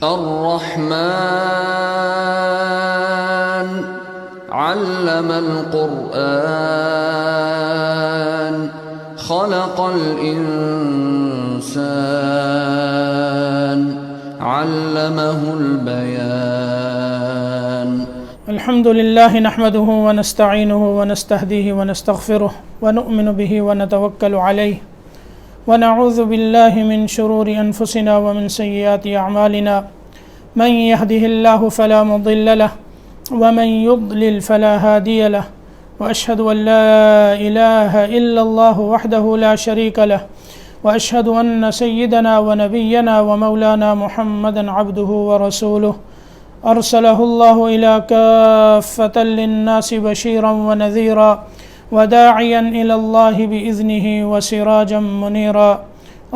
الرحمن علم القرآن خلق الإنسان علمه البيان الحمد لله نحمده ونستعينه ونستهديه ونستغفره ونؤمن به ونتوكل عليه ونعوذ بالله من شرور أنفسنا ومن سيئات أعمالنا من يهده الله فلا مضل له ومن يضلل فلا هادي له وأشهد أن لا إله إلا الله وحده لا شريك له وأشهد أن سيدنا ونبينا ومولانا محمدا عبده ورسوله أرسله الله إلى كافة للناس بشيرا ونذيرا وداعيا إلى الله بإذنه وسراجا منيرا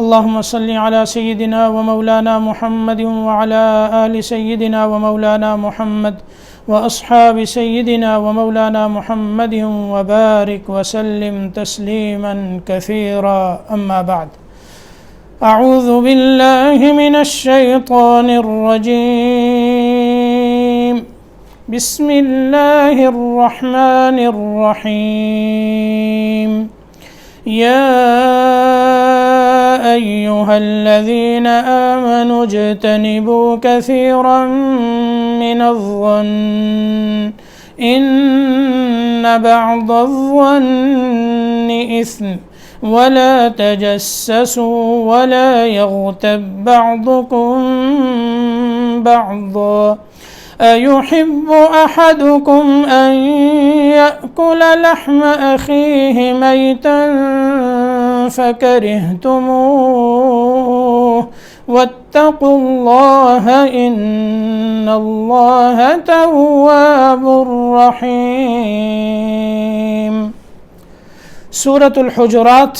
اللهم صل على سيدنا ومولانا محمد وعلى آل سيدنا ومولانا محمد وأصحاب سيدنا ومولانا محمد وبارك وسلم تسليما كثيرا أما بعد أعوذ بالله من الشيطان الرجيم بسم الله الرحمن الرحيم يا أيها الذين آمنوا اجتنبوا كثيرا من الظن إن بعض الظن إثم ولا تجسسوا ولا يغتب بعضكم بعضا أيحب أحدكم أن يأكل لحم أخيه ميتا فكرهتموه واتقوا الله إن الله تواب رحيم۔ سورۃ الحجرات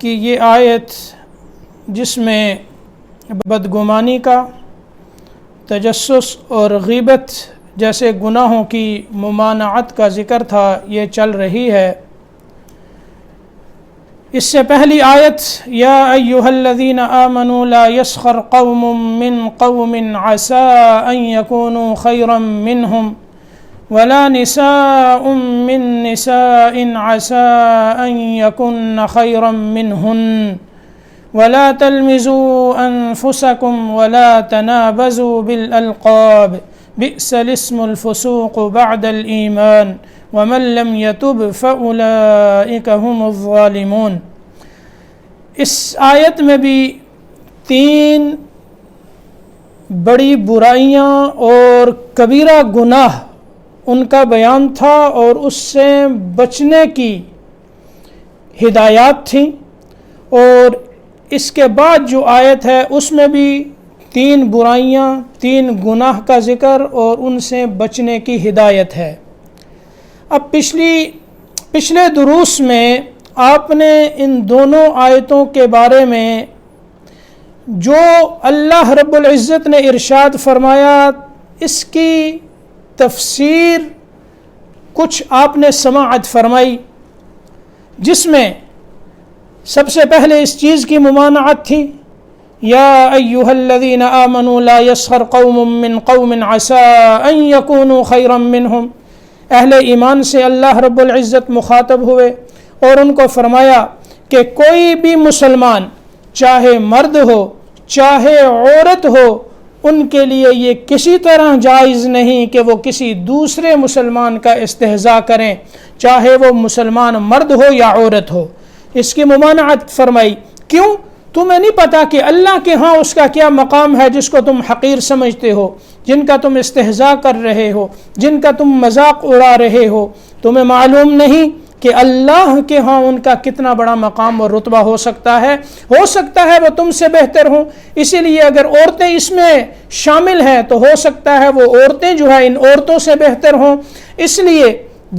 کی یہ آیت جس میں بدگمانی کا، تجسس اور غیبت جیسے گناہوں کی ممانعت کا ذکر تھا، یہ چل رہی ہے۔ اس سے پہلی آیت یا ایھا الذین آمنوا لا یسخر قوم من قوم عسى ان یکونوا خیرا منہم ولا نساء من نساء عسى ان یکن خیرا منہن ولا تلمزوا انفسکم ولا تنابزوا بالالقاب بئس الاسم الفسوق بعد الایمان ومن لم يتب فأولئك هم الظالمون۔ اس آیت میں بھی تین بڑی برائیاں اور کبیرہ گناہ ان کا بیان تھا اور اس سے بچنے کی ہدایات تھیں، اور اس کے بعد جو آیت ہے اس میں بھی تین برائیاں، تین گناہ کا ذکر اور ان سے بچنے کی ہدایت ہے۔ اب پچھلے دروس میں آپ نے ان دونوں آیتوں کے بارے میں جو اللہ رب العزت نے ارشاد فرمایا اس کی تفسیر کچھ آپ نے سماعت فرمائی، جس میں سب سے پہلے اس چیز کی ممانعت تھی یا ایھا الذین آمنوا لا یسخر قوم من قوم عسى ان یکونوا خیرا منہم۔ اہل ایمان سے اللہ رب العزت مخاطب ہوئے اور ان کو فرمایا کہ کوئی بھی مسلمان چاہے مرد ہو چاہے عورت ہو، ان کے لیے یہ کسی طرح جائز نہیں کہ وہ کسی دوسرے مسلمان کا استہزاء کریں، چاہے وہ مسلمان مرد ہو یا عورت ہو۔ اس کی ممانعت فرمائی، کیوں؟ تمہیں نہیں پتا کہ اللہ کے ہاں اس کا کیا مقام ہے جس کو تم حقیر سمجھتے ہو، جن کا تم استہزاء کر رہے ہو، جن کا تم مذاق اڑا رہے ہو؟ تمہیں معلوم نہیں کہ اللہ کے ہاں ان کا کتنا بڑا مقام اور رتبہ ہو سکتا ہے وہ تم سے بہتر ہوں۔ اسی لیے اگر عورتیں اس میں شامل ہیں تو ہو سکتا ہے وہ عورتیں جو ہے ان عورتوں سے بہتر ہوں۔ اس لیے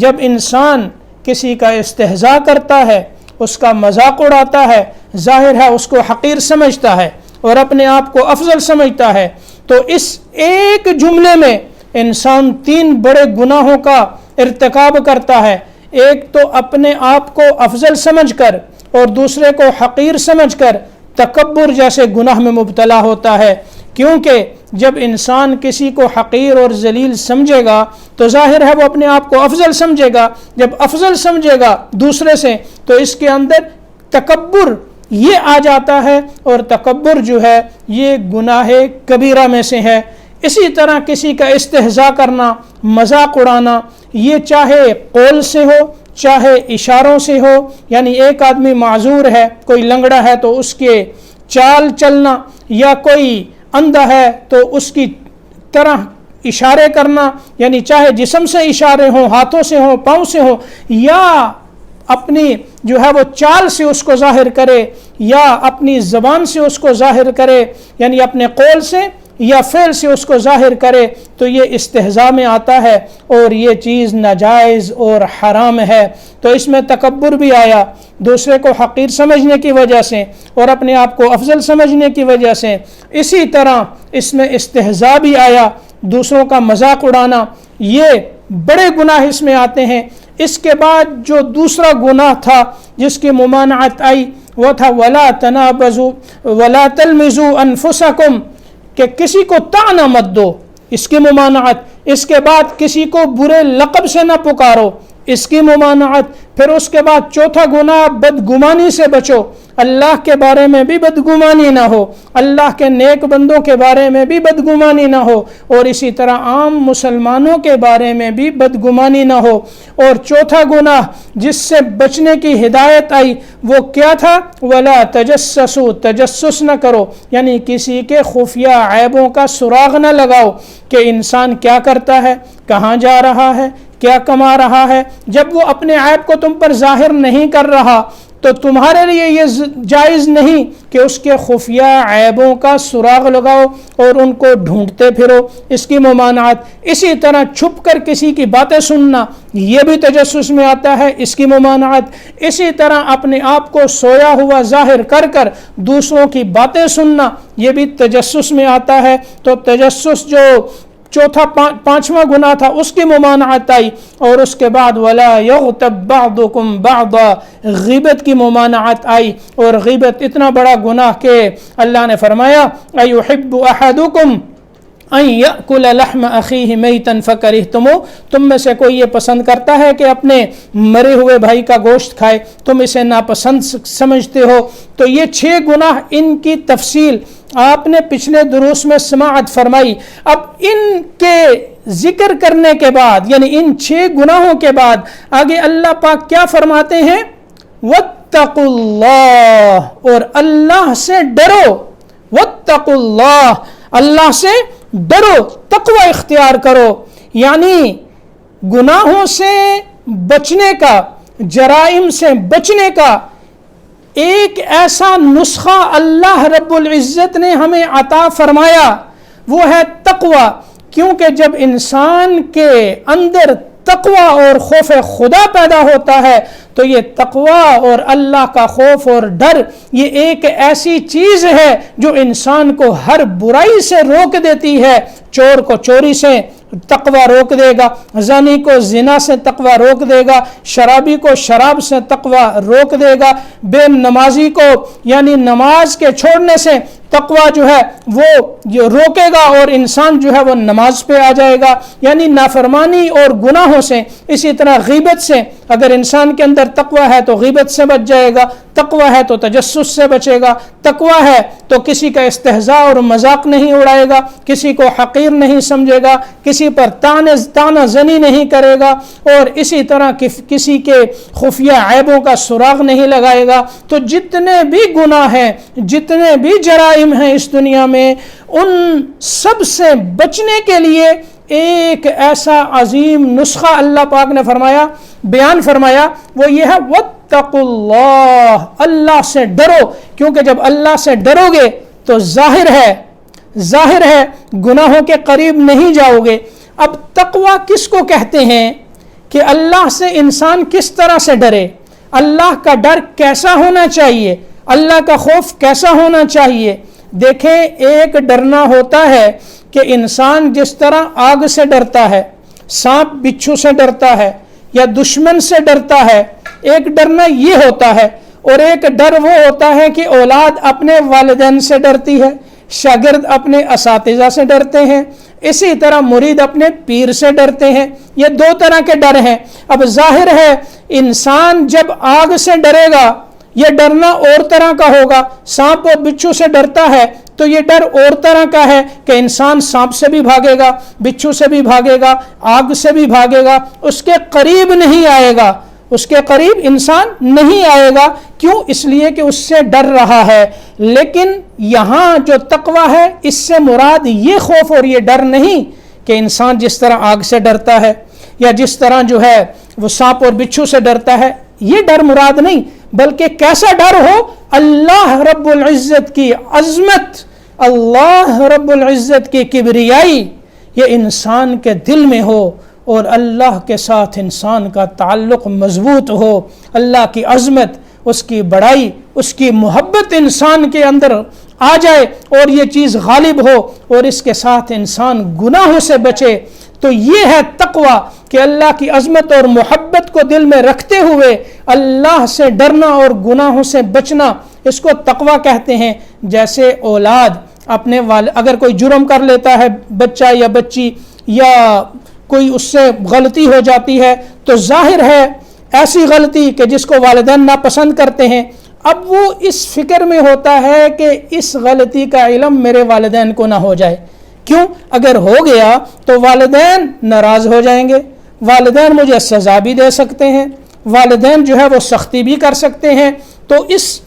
جب انسان کسی کا استہزاء کرتا ہے، اس کا مذاق اڑاتا ہے، ظاہر ہے اس کو حقیر سمجھتا ہے اور اپنے آپ کو افضل سمجھتا ہے، تو اس ایک جملے میں انسان تین بڑے گناہوں کا ارتکاب کرتا ہے۔ ایک تو اپنے آپ کو افضل سمجھ کر اور دوسرے کو حقیر سمجھ کر تکبر جیسے گناہ میں مبتلا ہوتا ہے۔ کیونکہ جب انسان کسی کو حقیر اور ذلیل سمجھے گا تو ظاہر ہے وہ اپنے آپ کو افضل سمجھے گا. جب افضل سمجھے گا دوسرے سے تو اس کے اندر تکبر یہ آ جاتا ہے، اور تکبر جو ہے یہ گناہ کبیرہ میں سے ہے. اسی طرح کسی کا استہزاء کرنا، مذاق اڑانا، یہ چاہے قول سے ہو چاہے اشاروں سے ہو. یعنی ایک آدمی معذور ہے، کوئی لنگڑا ہے تو اس کے چال چلنا، یا کوئی اندھا ہے تو اس کی طرح اشارے کرنا، یعنی چاہے جسم سے اشارے ہوں، ہاتھوں سے ہوں، پاؤں سے ہوں، یا اپنی جو ہے وہ چال سے اس کو ظاہر کرے یا اپنی زبان سے اس کو ظاہر کرے، یعنی اپنے قول سے یا فعل سے اس کو ظاہر کرے، تو یہ استہزاء میں آتا ہے اور یہ چیز ناجائز اور حرام ہے. تو اس میں تکبر بھی آیا، دوسرے کو حقیر سمجھنے کی وجہ سے اور اپنے آپ کو افضل سمجھنے کی وجہ سے. اسی طرح اس میں استہزاء بھی آیا، دوسروں کا مذاق اڑانا، یہ بڑے گناہ اس میں آتے ہیں. اس کے بعد جو دوسرا گناہ تھا جس کی ممانعت آئی وہ تھا وَلَا تَنَابَزُوا وَلَا تَلْمِزُوا أَنفُسَكُمْ، کہ کسی کو طعنہ مت دو، اس کی ممانعت. اس کے بعد کسی کو برے لقب سے نہ پکارو، اس کی ممانعت. پھر اس کے بعد چوتھا گناہ بدگمانی سے بچو، اللہ کے بارے میں بھی بدگمانی نہ ہو، اللہ کے نیک بندوں کے بارے میں بھی بدگمانی نہ ہو، اور اسی طرح عام مسلمانوں کے بارے میں بھی بدگمانی نہ ہو. اور چوتھا گناہ جس سے بچنے کی ہدایت آئی وہ کیا تھا؟ وَلَا تَجَسَّسُوا، تجسس نہ کرو، یعنی کسی کے خفیہ عیبوں کا سراغ نہ لگاؤ کہ انسان کیا کرتا ہے، کہاں جا رہا ہے، کیا کما رہا ہے. جب وہ اپنے عیب کو تم پر ظاہر نہیں کر رہا تو تمہارے لیے یہ جائز نہیں کہ اس کے خفیہ عیبوں کا سراغ لگاؤ اور ان کو ڈھونڈتے پھرو، اس کی ممانعت. اسی طرح چھپ کر کسی کی باتیں سننا، یہ بھی تجسس میں آتا ہے، اس کی ممانعت. اسی طرح اپنے آپ کو سویا ہوا ظاہر کر کر دوسروں کی باتیں سننا، یہ بھی تجسس میں آتا ہے. تو تجسس جو چوتھا پانچواں گناہ تھا اس کی ممانعت آئی. اور اس کے بعد وَلَا يَغْتَبْ بَعْضُكُمْ بَعْضًا، غیبت کی ممانعت آئی. اور غیبت اتنا بڑا گناہ کہ اللہ نے فرمایا أَيُحِبُّ أَحَدُكُمْ أَن يَأْكُلَ لَحْمَ أَخِيهِ مَيْتًا فَكَرِهْتُمُوهُ، تم میں سے کوئی یہ پسند کرتا ہے کہ اپنے مرے ہوئے بھائی کا گوشت کھائے، تم اسے ناپسند سمجھتے ہو. تو یہ 6 گناہ، ان کی تفصیل آپ نے پچھلے دروس میں سماعت فرمائی. اب ان کے ذکر کرنے کے بعد، یعنی ان 6 گناہوں کے بعد آگے اللہ پاک کیا فرماتے ہیں؟ وَاتَّقُوا اللَّهَ، اور اللہ سے ڈرو. وَاتَّقُوا اللَّهَ، اللہ سے ڈرو، تقوی اختیار کرو. یعنی گناہوں سے بچنے کا، جرائم سے بچنے کا ایک ایسا نسخہ اللہ رب العزت نے ہمیں عطا فرمایا، وہ ہے تقوی. کیونکہ جب انسان کے اندر تقوی اور خوف خدا پیدا ہوتا ہے تو یہ تقوی اور اللہ کا خوف اور ڈر یہ ایک ایسی چیز ہے جو انسان کو ہر برائی سے روک دیتی ہے. چور کو چوری سے تقوی روک دے گا، زانی کو زنا سے تقوی روک دے گا، شرابی کو شراب سے تقوی روک دے گا، بے نمازی کو یعنی نماز کے چھوڑنے سے تقوی جو ہے وہ روکے گا اور انسان جو ہے وہ نماز پہ آ جائے گا، یعنی نافرمانی اور گناہوں سے. اسی طرح غیبت سے اگر انسان کے اندر تقوی ہے تو غیبت سے بچ جائے گا، تقوی ہے تو تجسس سے بچے گا، تقوی ہے تو کسی کا استہزاء اور مذاق نہیں اڑائے گا، کسی کو حقیر نہیں سمجھے گا، کسی پر طعنہ زنی نہیں کرے گا، اور اسی طرح کسی کے خفیہ عیبوں کا سراغ نہیں لگائے گا. تو جتنے بھی گناہ ہیں، جتنے بھی جرائم ہیں اس دنیا میں، ان سب سے بچنے کے لیے ایک ایسا عظیم نسخہ اللہ پاک نے بیان فرمایا، وہ یہ ہے وَاتَّقُوا اللَّهَ، اللہ سے ڈرو. کیونکہ جب اللہ سے ڈرو گے تو ظاہر ہے گناہوں کے قریب نہیں جاؤ گے. اب تقوی کس کو کہتے ہیں کہ اللہ سے انسان کس طرح سے ڈرے، اللہ کا ڈر کیسا ہونا چاہیے، اللہ کا خوف کیسا ہونا چاہیے. دیکھیں، ایک ڈرنا ہوتا ہے کہ انسان جس طرح آگ سے ڈرتا ہے، سانپ بچھو سے ڈرتا ہے یا دشمن سے ڈرتا ہے، ایک ڈرنا یہ ہوتا ہے. اور ایک ڈر وہ ہوتا ہے کہ اولاد اپنے والدین سے ڈرتی ہے، شاگرد اپنے اساتذہ سے ڈرتے ہیں، اسی طرح مرید اپنے پیر سے ڈرتے ہیں۔ یہ دو طرح کے ڈر ہیں۔ اب ظاہر ہے انسان جب آگ سے ڈرے گا یہ ڈرنا اور طرح کا ہوگا، سانپ اور بچھو سے ڈرتا ہے تو یہ ڈر اور طرح کا ہے کہ انسان سانپ سے بھی بھاگے گا، بچھو سے بھی بھاگے گا، آگ سے بھی بھاگے گا، اس کے قریب نہیں آئے گا، اس کے قریب انسان نہیں آئے گا۔ کیوں؟ اس لیے کہ اس سے ڈر رہا ہے۔ لیکن یہاں جو تقویٰ ہے اس سے مراد یہ خوف اور یہ ڈر نہیں کہ انسان جس طرح آگ سے ڈرتا ہے یا جس طرح جو ہے وہ سانپ اور بچھو سے ڈرتا ہے، یہ ڈر مراد نہیں، بلکہ کیسا ڈر ہو؟ اللہ رب العزت کی عظمت، اللہ رب العزت کی کبریائی یہ انسان کے دل میں ہو اور اللہ کے ساتھ انسان کا تعلق مضبوط ہو، اللہ کی عظمت، اس کی بڑائی، اس کی محبت انسان کے اندر آ جائے اور یہ چیز غالب ہو اور اس کے ساتھ انسان گناہوں سے بچے۔ تو یہ ہے تقویٰ کہ اللہ کی عظمت اور محبت کو دل میں رکھتے ہوئے اللہ سے ڈرنا اور گناہوں سے بچنا، اس کو تقویٰ کہتے ہیں۔ جیسے اولاد اپنے اگر کوئی جرم کر لیتا ہے بچہ یا بچی یا کوئی اس سے غلطی ہو جاتی ہے تو ظاہر ہے ایسی غلطی کہ جس کو والدین ناپسند کرتے ہیں، اب وہ اس فکر میں ہوتا ہے کہ اس غلطی کا علم میرے والدین کو نہ ہو جائے۔ کیوں؟ اگر ہو گیا تو والدین ناراض ہو جائیں گے، والدین مجھے سزا بھی دے سکتے ہیں، والدین جو ہے وہ سختی بھی کر سکتے ہیں۔ تو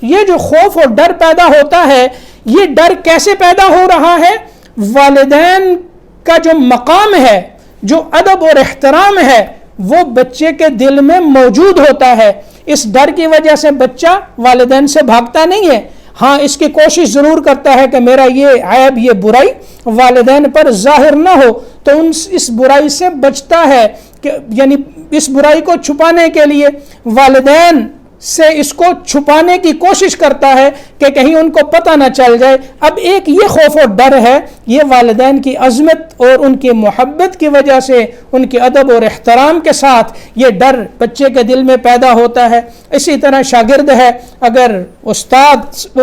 یہ جو خوف اور ڈر پیدا ہوتا ہے، یہ ڈر کیسے پیدا ہو رہا ہے؟ والدین کا جو مقام ہے، جو ادب اور احترام ہے، وہ بچے کے دل میں موجود ہوتا ہے۔ اس ڈر کی وجہ سے بچہ والدین سے بھاگتا نہیں ہے، ہاں اس کی کوشش ضرور کرتا ہے کہ میرا یہ عیب، یہ برائی والدین پر ظاہر نہ ہو، تو اس برائی سے بچتا ہے، کہ یعنی اس برائی کو چھپانے کے لیے والدین سے اس کو چھپانے کی کوشش کرتا ہے کہ کہیں ان کو پتہ نہ چل جائے۔ اب ایک یہ خوف اور ڈر ہے، یہ والدین کی عظمت اور ان کی محبت کی وجہ سے، ان کے ادب اور احترام کے ساتھ یہ ڈر بچے کے دل میں پیدا ہوتا ہے۔ اسی طرح شاگرد ہے، اگر استاد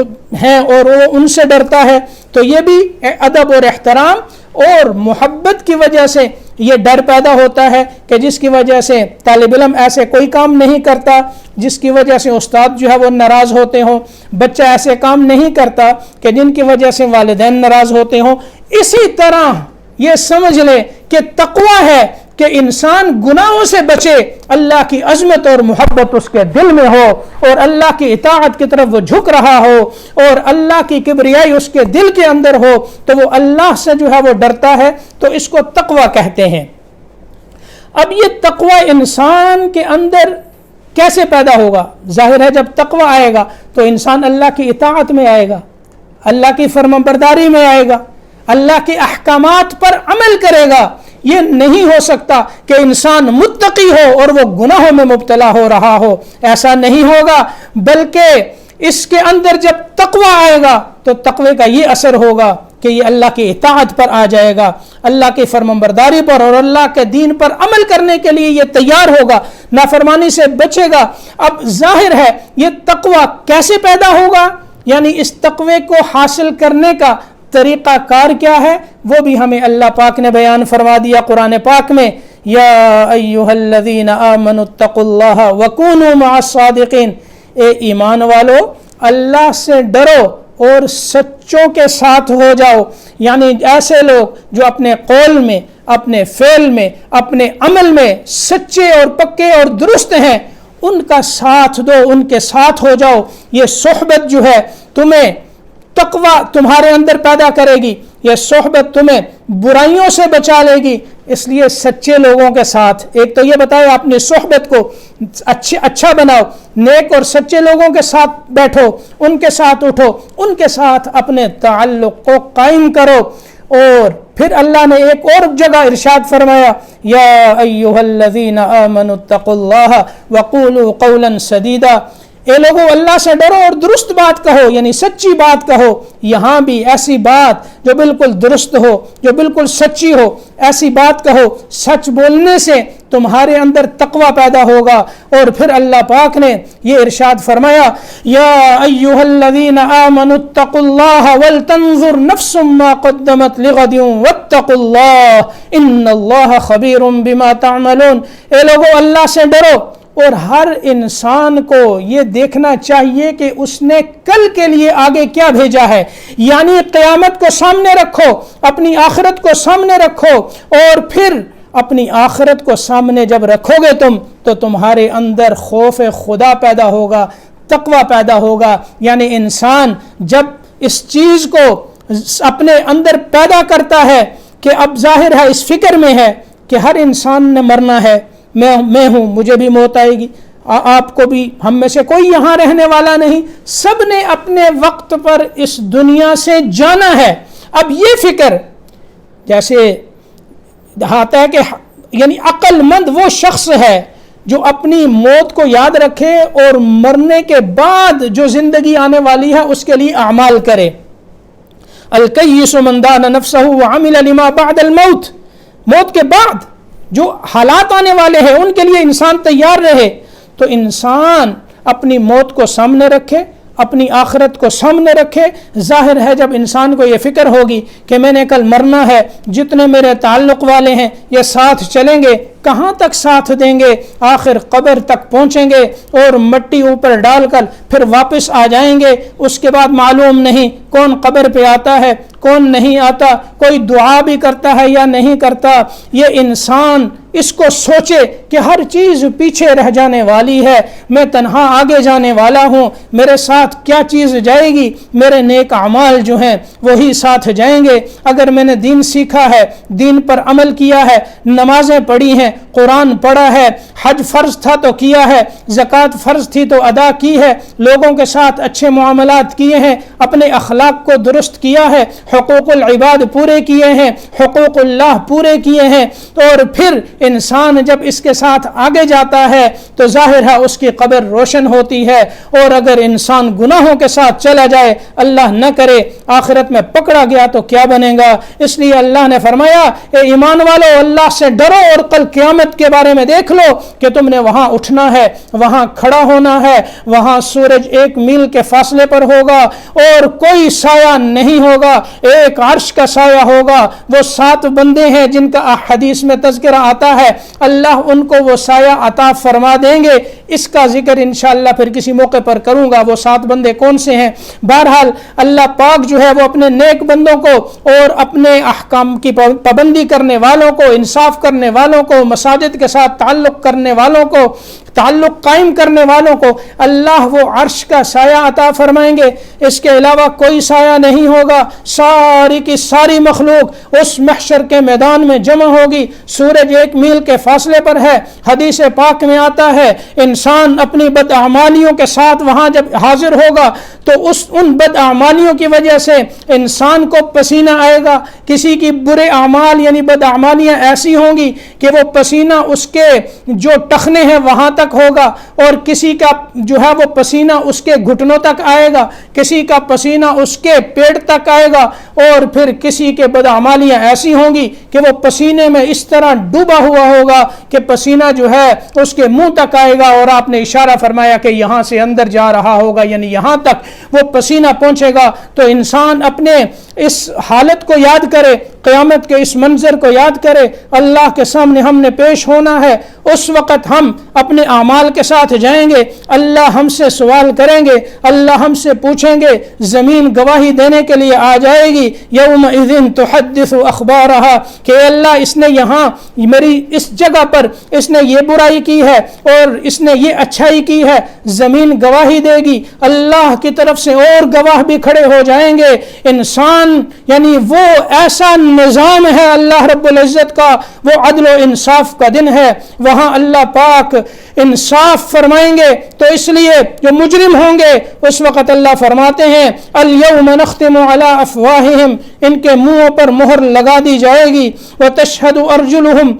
ہیں اور وہ ان سے ڈرتا ہے تو یہ بھی ادب اور احترام اور محبت کی وجہ سے یہ ڈر پیدا ہوتا ہے کہ جس کی وجہ سے طالب علم ایسے کوئی کام نہیں کرتا جس کی وجہ سے استاد جو ہے وہ ناراض ہوتے ہوں، بچہ ایسے کام نہیں کرتا کہ جن کی وجہ سے والدین ناراض ہوتے ہوں۔ اسی طرح یہ سمجھ لے کہ تقویٰ ہے کہ انسان گناہوں سے بچے، اللہ کی عظمت اور محبت اس کے دل میں ہو اور اللہ کی اطاعت کی طرف وہ جھک رہا ہو اور اللہ کی کبریائی اس کے دل کے اندر ہو، تو وہ اللہ سے جو ہے وہ ڈرتا ہے، تو اس کو تقویٰ کہتے ہیں۔ اب یہ تقویٰ انسان کے اندر کیسے پیدا ہوگا؟ ظاہر ہے جب تقویٰ آئے گا تو انسان اللہ کی اطاعت میں آئے گا، اللہ کی فرمانبرداری میں آئے گا، اللہ کے احکامات پر عمل کرے گا۔ یہ نہیں ہو سکتا کہ انسان متقی ہو اور وہ گناہوں میں مبتلا ہو رہا ہو، ایسا نہیں ہوگا، بلکہ اس کے اندر جب تقویٰ آئے گا تو تقوی کا یہ اثر ہوگا کہ یہ اللہ کی اطاعت پر آ جائے گا، اللہ کی فرمانبرداری پر اور اللہ کے دین پر عمل کرنے کے لیے یہ تیار ہوگا، نافرمانی سے بچے گا۔ اب ظاہر ہے یہ تقویٰ کیسے پیدا ہوگا، یعنی اس تقوی کو حاصل کرنے کا طریقہ کار کیا ہے، وہ بھی ہمیں اللہ پاک نے بیان فرما دیا قرآن پاک میں۔ یا ایھا الذین آمنوا اتقوا اللہ وکونوا مع الصادقین، اے ایمان والو اللہ سے ڈرو اور سچوں کے ساتھ ہو جاؤ، یعنی ایسے لوگ جو اپنے قول میں، اپنے فعل میں، اپنے عمل میں سچے اور پکے اور درست ہیں، ان کا ساتھ دو، ان کے ساتھ ہو جاؤ۔ یہ صحبت جو ہے تمہیں تقویٰ تمہارے اندر پیدا کرے گی، یہ صحبت تمہیں برائیوں سے بچا لے گی، اس لیے سچے لوگوں کے ساتھ، ایک تو یہ بتاؤ اپنی صحبت کو اچھا بناؤ، نیک اور سچے لوگوں کے ساتھ بیٹھو، ان کے ساتھ اٹھو، ان کے ساتھ اپنے تعلق کو قائم کرو۔ اور پھر اللہ نے ایک اور جگہ ارشاد فرمایا، یا ایھا الذین آمنوا اتقوا اللہ وقولوا قولا سدیدا، اے لوگو اللہ سے ڈرو اور درست بات کہو، یعنی سچی بات کہو۔ یہاں بھی ایسی بات جو بالکل درست ہو، جو بالکل سچی ہو، ایسی بات کہو۔ سچ بولنے سے تمہارے اندر تقوی پیدا ہوگا۔ اور پھر اللہ پاک نے یہ ارشاد فرمایا، یا ایھا الذین آمنوا اتقوا اللہ ولتنظر نفس ما قدمت لغد واتقوا اللہ ان اللہ خبیر بما تعملون۔ اے لوگو اللہ سے ڈرو، اور ہر انسان کو یہ دیکھنا چاہیے کہ اس نے کل کے لیے آگے کیا بھیجا ہے، یعنی قیامت کو سامنے رکھو، اپنی آخرت کو سامنے رکھو، اور پھر اپنی آخرت کو سامنے جب رکھو گے تم تو تمہارے اندر خوف خدا پیدا ہوگا، تقوی پیدا ہوگا۔ یعنی انسان جب اس چیز کو اپنے اندر پیدا کرتا ہے کہ اب ظاہر ہے، اس فکر میں ہے کہ ہر انسان نے مرنا ہے، میں ہوں، مجھے بھی موت آئے گی، آپ کو بھی، ہم میں سے کوئی یہاں رہنے والا نہیں، سب نے اپنے وقت پر اس دنیا سے جانا ہے۔ اب یہ فکر جیسے آتا ہے کہ یعنی عقل مند وہ شخص ہے جو اپنی موت کو یاد رکھے اور مرنے کے بعد جو زندگی آنے والی ہے اس کے لیے اعمال کرے۔ الکیس من دان نفسہ وعمل لما بعد الموت، موت کے بعد جو حالات آنے والے ہیں ان کے لیے انسان تیار رہے۔ تو انسان اپنی موت کو سامنے رکھے، اپنی آخرت کو سامنے رکھے۔ ظاہر ہے جب انسان کو یہ فکر ہوگی کہ میں نے کل مرنا ہے، جتنے میرے تعلق والے ہیں یہ ساتھ چلیں گے، کہاں تک ساتھ دیں گے، آخر قبر تک پہنچیں گے اور مٹی اوپر ڈال کر پھر واپس آ جائیں گے۔ اس کے بعد معلوم نہیں کون قبر پہ آتا ہے، کون نہیں آتا، کوئی دعا بھی کرتا ہے یا نہیں کرتا۔ یہ انسان اس کو سوچے کہ ہر چیز پیچھے رہ جانے والی ہے، میں تنہا آگے جانے والا ہوں، میرے ساتھ کیا چیز جائے گی، میرے نیک اعمال جو ہیں وہی ساتھ جائیں گے۔ اگر میں نے دین سیکھا ہے، دین پر عمل کیا ہے، نمازیں پڑھی ہیں، قرآن پڑھا ہے، حج فرض تھا تو کیا ہے، زکوٰۃ فرض تھی تو ادا کی ہے، لوگوں کے ساتھ اچھے معاملات کیے ہیں، اپنے اخلاق کو درست کیا ہے، حقوق العباد پورے کیے ہیں، حقوق اللہ پورے کیے ہیں، اور پھر انسان جب اس کے ساتھ آگے جاتا ہے تو ظاہر ہے اس کی قبر روشن ہوتی ہے۔ اور اگر انسان گناہوں کے ساتھ چلا جائے، اللہ نہ کرے آخرت میں پکڑا گیا تو کیا بنے گا۔ اس لیے اللہ نے فرمایا، اے ایمان والو اللہ سے ڈرو اور کل قیامت کے بارے میں دیکھ لو کہ تم نے وہاں اٹھنا ہے، وہاں کھڑا ہونا ہے، وہاں سورج 1 میل کے فاصلے پر ہوگا اور کوئی سایہ نہیں ہوگا، ایک عرش کا سایہ ہوگا۔ وہ 7 بندے ہیں جن کا حدیث میں تذکرہ آتا ہے، اللہ ان کو وہ سایہ عطا فرما دیں گے۔ اس کا ذکر انشاءاللہ پھر کسی موقع پر کروں گا، وہ 7 بندے کون سے ہیں۔ بہرحال اللہ پاک جو ہے وہ اپنے نیک بندوں کو اور اپنے احکام کی پابندی کرنے والوں کو، انصاف کرنے والوں کو، مساجد کے ساتھ تعلق کرنے والوں کو، تعلق قائم کرنے والوں کو اللہ وہ عرش کا سایہ عطا فرمائیں گے۔ اس کے علاوہ کوئی سایہ نہیں ہوگا۔ ساری کی ساری مخلوق اس محشر کے میدان میں جمع ہوگی۔ سورج 1 میل کے فاصلے پر ہے۔ حدیث پاک میں آتا ہے انسان اپنی بداعمالیوں کے ساتھ وہاں جب حاضر ہوگا تو ان بداعمالیوں کی وجہ سے انسان کو پسینہ آئے گا۔ کسی کی برے اعمال یعنی بداعمالیاں ایسی ہوں گی کہ وہ پسینہ اس کے جو ٹخنے ہیں وہاں تک ہوگا، اور کسی کا جو ہے وہ پسینہ اس کے گھٹنوں تک آئے گا، کسی کا پسینہ اس کے پیٹ تک آئے گا، اور پھر کسی کے بداعمالیاں ایسی ہوں گی کہ وہ پسینے میں اس طرح ڈوبا ہوا ہوگا کہ پسینہ جو ہے اس کے منہ تک آئے گا، اور آپ نے اشارہ فرمایا کہ یہاں سے اندر جا رہا ہوگا، یعنی یہاں تک وہ پسینہ پہنچے گا۔ تو انسان اپنے اس حالت کو یاد کرے، قیامت کے اس منظر کو یاد کرے، اللہ کے سامنے ہم نے پیش ہونا ہے۔ اس وقت ہم اپنے اعمال کے ساتھ جائیں گے، اللہ ہم سے سوال کریں گے، اللہ ہم سے پوچھیں گے، زمین گواہی دینے کے لیے آ جائے گی۔ یومئذ تحدث اخبارہا، کہ اللہ اس نے یہاں میری اس جگہ پر اس نے یہ برائی کی ہے اور اس نے یہ اچھائی کی ہے، زمین گواہی دے گی، اللہ کی طرف سے اور گواہ بھی کھڑے ہو جائیں گے۔ انسان یعنی وہ ایسا نظام ہے اللہ رب العزت کا، وہ عدل و انصاف کا دن ہے، وہاں اللہ پاک انصاف فرمائیں گے۔ تو اس لیے جو مجرم ہوں گے اس وقت اللہ فرماتے ہیں الیوم نختم علی افواہہم، ان کے منہوں پر مہر لگا دی جائے گی، وتشہد ارجلہم،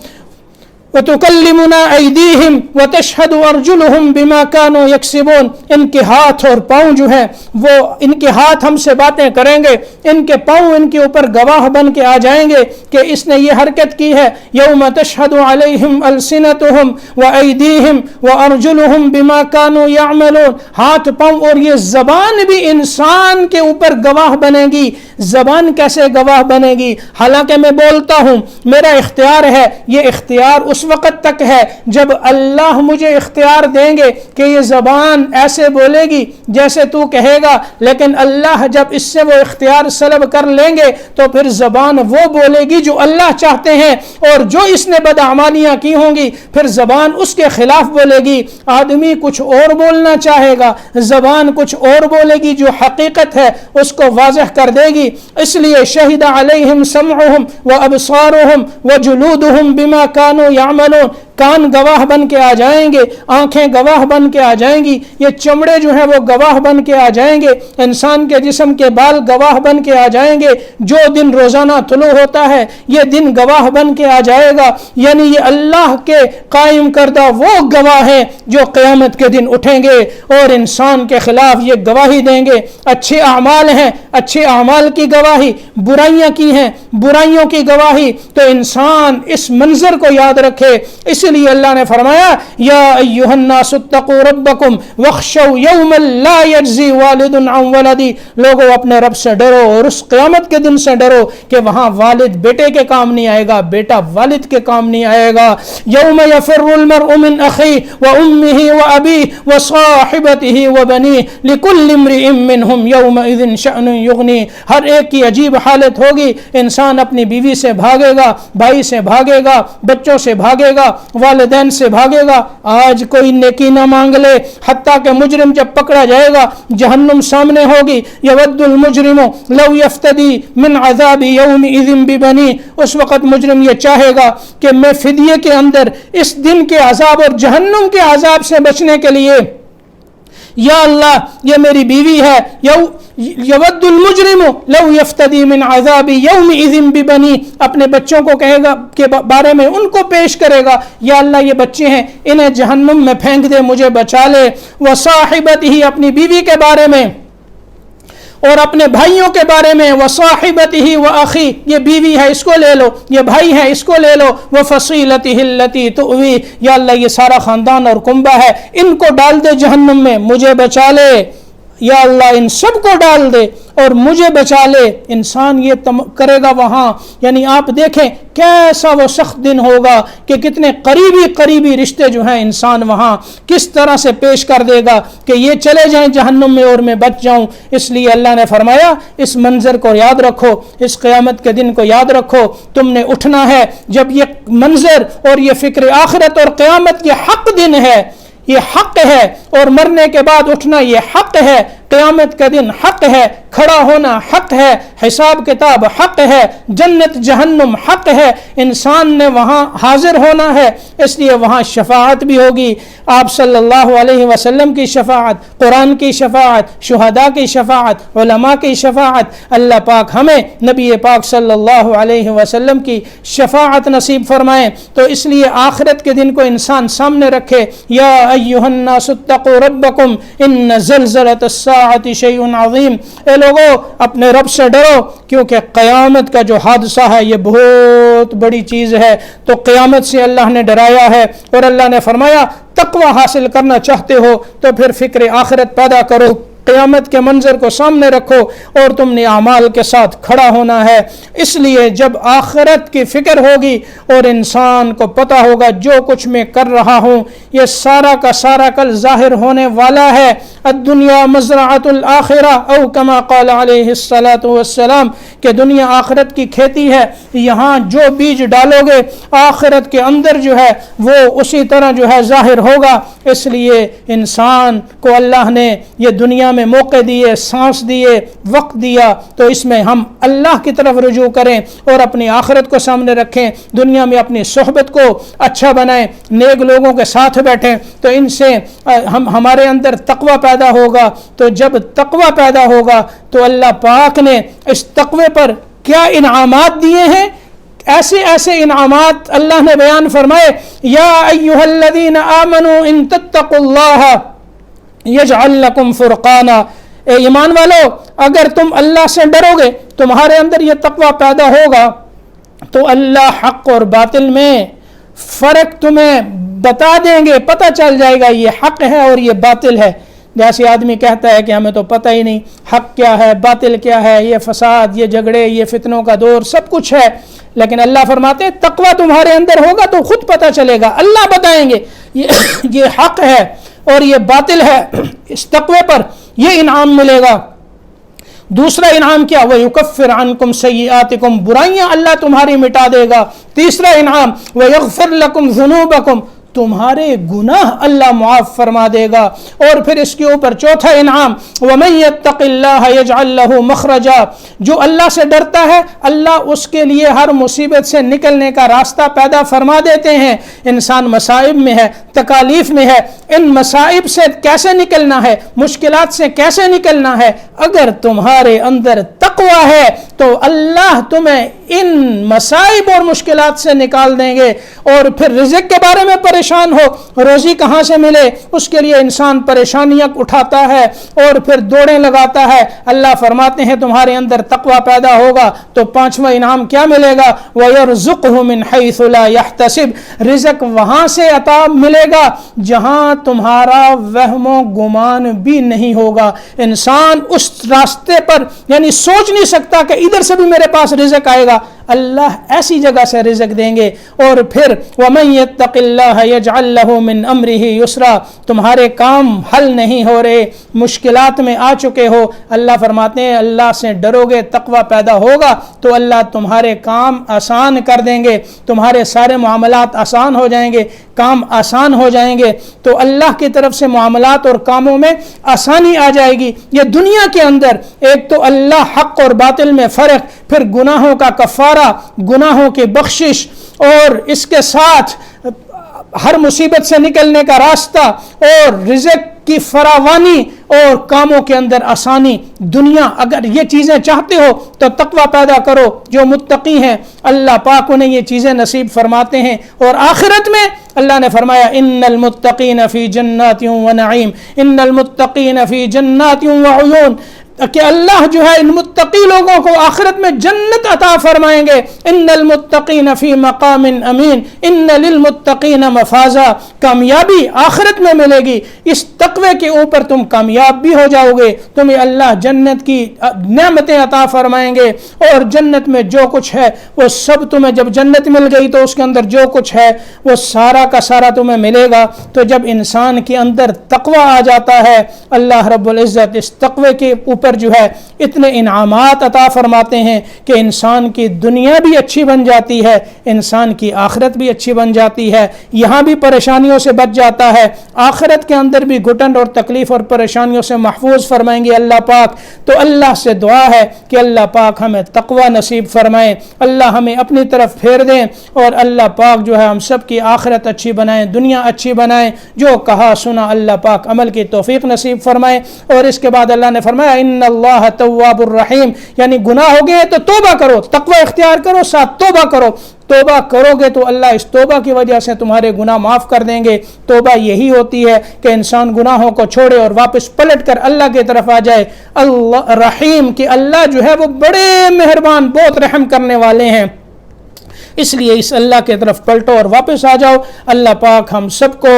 وتكلمنا أيديهم وتشهد أرجلهم بما كانوا يكسبون. ان کے ہاتھ اور پاؤں جو ہیں وہ ان کے ہاتھ ہم سے باتیں کریں گے, ان کے پاؤں ان کے اوپر گواہ بن کے آ جائیں گے کہ اس نے یہ حرکت کی ہے. یوم تشهد عليهم ألسنتهم وأيديهم وأرجلهم بما كانوا يعملون. ہاتھ پاؤں اور یہ زبان بھی انسان کے اوپر گواہ بنے گی. زبان کیسے گواہ بنے گی؟ حالانکہ میں بولتا ہوں, میرا اختیار ہے, یہ اختیار اس وقت تک ہے جب اللہ مجھے اختیار دیں گے کہ یہ زبان ایسے بولے گی جیسے تو کہے گا, لیکن اللہ جب اس سے وہ اختیار سلب کر لیں گے تو پھر زبان وہ بولے گی جو اللہ چاہتے ہیں, اور جو اس نے بدعمالیاں کی ہوں گی پھر زبان اس کے خلاف بولے گی. آدمی کچھ اور بولنا چاہے گا, زبان کچھ اور بولے گی, جو حقیقت ہے اس کو واضح کر دے گی. اس لیے شہد علیہم سمعہم وابصارہم وجلودہم بما کانوا یعملون. کان گواہ بن کے آ جائیں گے, آنکھیں گواہ بن کے آ جائیں گی, یہ چمڑے جو ہیں وہ گواہ بن کے آ جائیں گے, انسان کے جسم کے بال گواہ بن کے آ جائیں گے. جو دن روزانہ طلوع ہوتا ہے یہ دن گواہ بن کے آ جائے گا. یعنی یہ اللہ کے قائم کردہ وہ گواہ ہیں جو قیامت کے دن اٹھیں گے اور انسان کے خلاف یہ گواہی دیں گے. اچھے اعمال ہیں, اچھے اعمال کی گواہی, برائیاں کی ہیں, برائیوں کی گواہی. تو انسان اس منظر کو یاد رکھے. اس لیے اللہ نے فرمایا یا ایھا الناس اتقوا ربکم واخشوا یوما لا یجزی والد عن ولدی. لوگوں اپنے رب سے ڈرو اور اس قیامت کے دن سے ڈرو کہ وہاں والد بیٹے کے کام نہیں آئے گا, بیٹا والد کے کام نہیں آئے گا. یوم یفر المرء من اخیہ وامہ وابیہ وصاحبتہ وبنیہ لکل امرئ منہم یومئذ شأن یغنیہ. ہر ایک کی عجیب حالت ہوگی. انسان اپنی بیوی سے بھاگے گا, بھائی سے بھاگے گا, بچوں سے بھاگے گا, والدین سے بھاگے گا. آج کوئی نیکی نہ مانگ لے, حتیٰ کہ مجرم جب پکڑا جائے گا جہنم سامنے ہوگی. یود المجرم لو یفتدی من عذاب یومئذ ببنیہ. اس وقت مجرم یہ چاہے گا کہ میں فدیے کے اندر اس دن کے عذاب اور جہنم کے عذاب سے بچنے کے لیے, یا اللہ یہ میری بیوی ہے, یود المجرم لو یفتدی من عذاب یومئذ ببنیہ. اپنے بچوں کو کہے گا کے بارے میں ان کو پیش کرے گا, یا اللہ یہ بچے ہیں انہیں جہنم میں پھینک دے, مجھے بچا لے. وصاحبتہ, اپنی بیوی کے بارے میں اور اپنے بھائیوں کے بارے میں. وصاحبتہ واخی, یہ بیوی ہے اس کو لے لو, یہ بھائی ہے اس کو لے لو. وفصیلتہ التی تؤوی, یا اللہ یہ سارا خاندان اور کنبہ ہے, ان کو ڈال دے جہنم میں, مجھے بچا لے. یا اللہ ان سب کو ڈال دے اور مجھے بچا لے. انسان یہ کرے گا وہاں. یعنی آپ دیکھیں کیسا وہ سخت دن ہوگا کہ کتنے قریبی رشتے جو ہیں انسان وہاں کس طرح سے پیش کر دے گا کہ یہ چلے جائیں جہنم میں اور میں بچ جاؤں. اس لیے اللہ نے فرمایا اس منظر کو یاد رکھو, اس قیامت کے دن کو یاد رکھو. تم نے اٹھنا ہے جب یہ منظر اور یہ فکر آخرت اور قیامت یہ حق دن ہے, یہ حق ہے, اور مرنے کے بعد اٹھنا یہ حق ہے. قیامت کا دن حق ہے, کھڑا ہونا حق ہے, حساب کتاب حق ہے, جنت جہنم حق ہے. انسان نے وہاں حاضر ہونا ہے, اس لیے وہاں شفاعت بھی ہوگی. آپ صلی اللہ علیہ وسلم کی شفاعت, قرآن کی شفاعت, شہداء کی شفاعت, علماء کی شفاعت. اللہ پاک ہمیں نبی پاک صلی اللہ علیہ وسلم کی شفاعت نصیب فرمائیں. تو اس لیے آخرت کے دن کو انسان سامنے رکھے. یا ایھا الناس اتقوا ربکم ان زلزلۃ الساعۃ شیء عظیم. اے لوگو اپنے رب سے ڈرو کیونکہ قیامت کا جو حادثہ ہے یہ بہت بڑی چیز ہے. تو قیامت سے اللہ نے ڈرایا ہے اور اللہ نے فرمایا تقوی حاصل کرنا چاہتے ہو تو پھر فکر آخرت پیدا کرو, قیامت کے منظر کو سامنے رکھو اور تم نے اعمال کے ساتھ کھڑا ہونا ہے. اس لیے جب آخرت کی فکر ہوگی اور انسان کو پتہ ہوگا جو کچھ میں کر رہا ہوں یہ سارا کا سارا کل ظاہر ہونے والا ہے. الدنیا مزرعۃ الآخرہ او کما قال علیہ الصلاۃ والسلام, کہ دنیا آخرت کی کھیتی ہے, یہاں جو بیج ڈالو گے آخرت کے اندر جو ہے وہ اسی طرح جو ہے ظاہر ہوگا. اس لیے انسان کو اللہ نے یہ دنیا میں موقع دیے, سانس دیے, وقت دیا, تو اس میں ہم اللہ کی طرف رجوع کریں اور اپنی آخرت کو سامنے رکھیں. دنیا میں اپنی صحبت کو اچھا بنائیں, نیک لوگوں کے ساتھ بیٹھیں, تو ان سے ہمارے اندر تقوی پیدا ہوگا. تو جب تقوی پیدا ہوگا تو اللہ پاک نے اس تقوی پر کیا انعامات دیے ہیں, ایسے ایسے انعامات اللہ نے بیان فرمائے، یا ایھا الذین آمنوا ان تتقوا اللہ یجعل لکم فرقانا، اے ایمان والو اگر تم اللہ سے ڈرو گے، تمہارے اندر یہ تقوی پیدا ہوگا تو اللہ حق اور باطل میں فرق تمہیں بتا دیں گے، پتہ چل جائے گا یہ حق ہے اور یہ باطل ہے۔ جیسے آدمی کہتا ہے کہ ہمیں تو پتہ ہی نہیں حق کیا ہے باطل کیا ہے، یہ فساد، یہ جھگڑے، یہ فتنوں کا دور، سب کچھ ہے، لیکن اللہ فرماتے ہیں تقوی تمہارے اندر ہوگا تو خود پتہ چلے گا، اللہ بتائیں گے یہ حق ہے اور یہ باطل ہے، اس تقوی پر یہ انعام ملے گا۔ دوسرا انعام کیا؟ وَيُكَفِّرْ عَنْكُمْ سَيِّئَاتِكُمْ، برائیاں اللہ تمہاری مٹا دے گا۔ تیسرا انعام وَيَغْفِرْ لَكُمْ ذُنُوبَكُمْ، تمہارے گناہ اللہ معاف فرما دے گا۔ اور پھر اس کے اوپر چوتھا انعام وَمَن يَتَّقِ اللَّهَ يَجْعَل لَّهُ مَخْرَجًا، جو اللہ سے ڈرتا ہے اللہ اس کے لیے ہر مصیبت سے نکلنے کا راستہ پیدا فرما دیتے ہیں۔ انسان مصائب میں ہے، تکالیف میں ہے، ان مصائب سے کیسے نکلنا ہے، مشکلات سے کیسے نکلنا ہے، اگر تمہارے اندر تقوی ہے تو اللہ تمہیں ان مصائب اور مشکلات سے نکال دیں گے۔ اور پھر رزق کے بارے میں پریشان ہو، روزی کہاں سے ملے، اس کے لیے انسان پریشانیاں اٹھاتا ہے اور پھر دوڑیں لگاتا ہے، اللہ فرماتے ہیں تمہارے اندر تقوی پیدا ہوگا تو پانچواں انعام کیا ملے گا؟ وَيَرْزُقْهُ مِنْ حَيْثُ لَا يَحْتَسِبْ، رزق وہاں سے عطا ملے گا جہاں تمہارا وہم و گمان بھی نہیں ہوگا۔ انسان اس راستے پر یعنی سوچ نہیں سکتا کہ ادھر سے بھی میرے پاس رزق آئے گا، اللہ ایسی جگہ سے رزق دیں گے۔ اور پھر وَمَن يَتَّقِ اللَّهَ يَجْعَل لَّهُ مِنْ أَمْرِهِ يُسْرًا، تمہارے کام حل نہیں ہو رہے، مشکلات میں آ چکے ہو، اللہ فرماتے ہیں اللہ سے ڈرو گے، تقوی پیدا ہوگا تو اللہ تمہارے کام آسان کر دیں گے، تمہارے سارے معاملات آسان ہو جائیں گے، کام آسان ہو جائیں گے، تو اللہ کی طرف سے معاملات اور کاموں میں آسانی آ جائے گی۔ یہ دنیا کے اندر ایک تو اللہ حق اور باطل میں فرق، پھر گناہوں کا کفارہ، گناہوں کی بخشش، اور اس کے ساتھ ہر مصیبت سے نکلنے کا راستہ، اور رزق کی فراوانی اور کاموں کے اندر آسانی۔ دنیا اگر یہ چیزیں چاہتے ہو تو تقوی پیدا کرو، جو متقی ہیں اللہ پاک انہیں یہ چیزیں نصیب فرماتے ہیں۔ اور آخرت میں اللہ نے فرمایا ان المتقین فی جنات و نعیم، ان المتقین فی جنات و عیون، کہ اللہ جو ہے ان متقی لوگوں کو آخرت میں جنت عطا فرمائیں گے۔ ان المتقین فی مقام امین، ان للمتقین مفازا، کامیابی آخرت میں ملے گی، اس تقوی کے اوپر تم کامیاب بھی ہو جاؤ گے، تمہیں اللہ جنت کی نعمتیں عطا فرمائیں گے، اور جنت میں جو کچھ ہے وہ سب تمہیں، جب جنت مل گئی تو اس کے اندر جو کچھ ہے وہ سارا کا سارا تمہیں ملے گا۔ تو جب انسان کے اندر تقوی آ جاتا ہے اللہ رب العزت اس تقوی کے اوپر جو ہے اتنے انعامات عطا فرماتے ہیں کہ انسان کی دنیا بھی اچھی بن جاتی ہے، انسان کی آخرت بھی اچھی بن جاتی ہے، یہاں بھی پریشانیوں سے بچ جاتا ہے، آخرت کے اندر بھی گھٹن اور تکلیف اور پریشانیوں سے محفوظ فرمائیں گے اللہ پاک۔ تو اللہ سے دعا ہے کہ اللہ پاک ہمیں تقوی نصیب فرمائے، اللہ ہمیں اپنی طرف پھیر دیں، اور اللہ پاک جو ہے ہم سب کی آخرت اچھی بنائیں، دنیا اچھی بنائیں، جو کہا سنا اللہ پاک عمل کی توفیق نصیب فرمائے۔ اور اس کے بعد اللہ نے فرمایا ان اللہ تواب الرحیم، یعنی گناہ ہو گئے تو توبہ کرو، تقوی اختیار کرو، ساتھ توبہ کرو، توبہ کرو گے تو اللہ اس توبہ کی وجہ سے تمہارے گناہ معاف کر دیں گے۔ توبہ یہی ہوتی ہے کہ انسان گناہوں کو چھوڑے اور واپس پلٹ کر اللہ کی طرف آ جائے۔ اللہ رحیم، کہ اللہ جو ہے وہ بڑے مہربان، بہت رحم کرنے والے ہیں، اس لیے اس اللہ کی طرف پلٹو اور واپس آ جاؤ۔ اللہ پاک ہم سب کو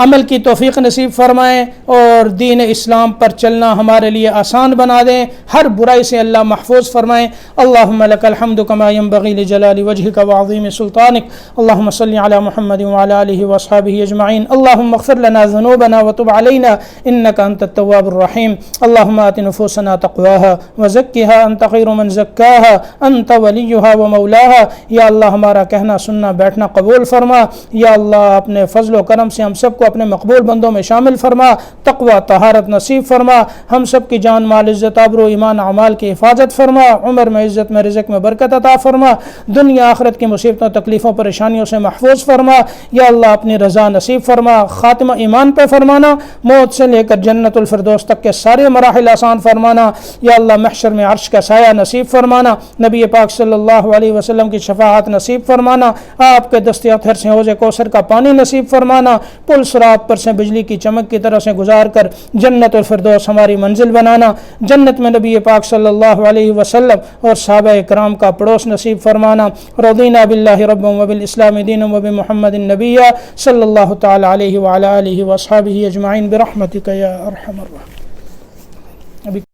عمل کی توفیق نصیب فرمائیں اور دین اسلام پر چلنا ہمارے لیے آسان بنا دیں، ہر برائی سے اللہ محفوظ فرمائیں۔ اللہم لک الحمد کما ینبغی لجلال وجہک وعظیم سلطانک، اللہم صلی علی محمد وعلی آلہ واصحابہ اجمعین، اللہم اغفر لنا ذنوبنا وتب علینا انک انت التواب الرحیم، اللہم آت نفوسنا تقواها وزکها انت خیر من زکاها انت ولیها ومولاها۔ یا اللہ ہمارا کہنا سننا بیٹھنا قبول فرما، یا اللہ اپنے فضل و کرم سے ہم سب کو اپنے مقبول بندوں میں شامل فرما، تقوی طہارت نصیب فرما، ہم سب کی جان مال عزت آبرو ایمان اعمال کی حفاظت فرما، عمر میں عزت میں رزق میں برکت عطا فرما، دنیا آخرت کی مصیبتوں تکلیفوں پریشانیوں سے محفوظ فرما، یا اللہ اپنی رضا نصیب فرما، خاتمہ ایمان پہ فرمانا، موت سے لے کر جنت الفردوس تک کے سارے مراحل آسان فرمانا، یا اللہ محشر میں عرش کا سایہ نصیب فرمانا، نبی پاک صلی اللہ علیہ وسلم کی شفاعت نصیب نصیب فرمانا, آپ کے دست اطہر سے حوض کوثر کا پانی نصیب فرمانا, پل صراط پر سے بجلی کی چمک کی طرح سے گزار کر جنت الفردوس ہماری منزل بنانا, جنت میں نبی پاک صلی اللہ علیہ وسلم اور صحابہ کرام کا پڑوس نصیب فرمانا. رضینا باللہ ربا وبالاسلام دینا وبمحمد نبیا صلی اللہ تعالی علیہ وعلی آلہ واصحابہ اجمعین برحمتک یا ارحم الراحمین.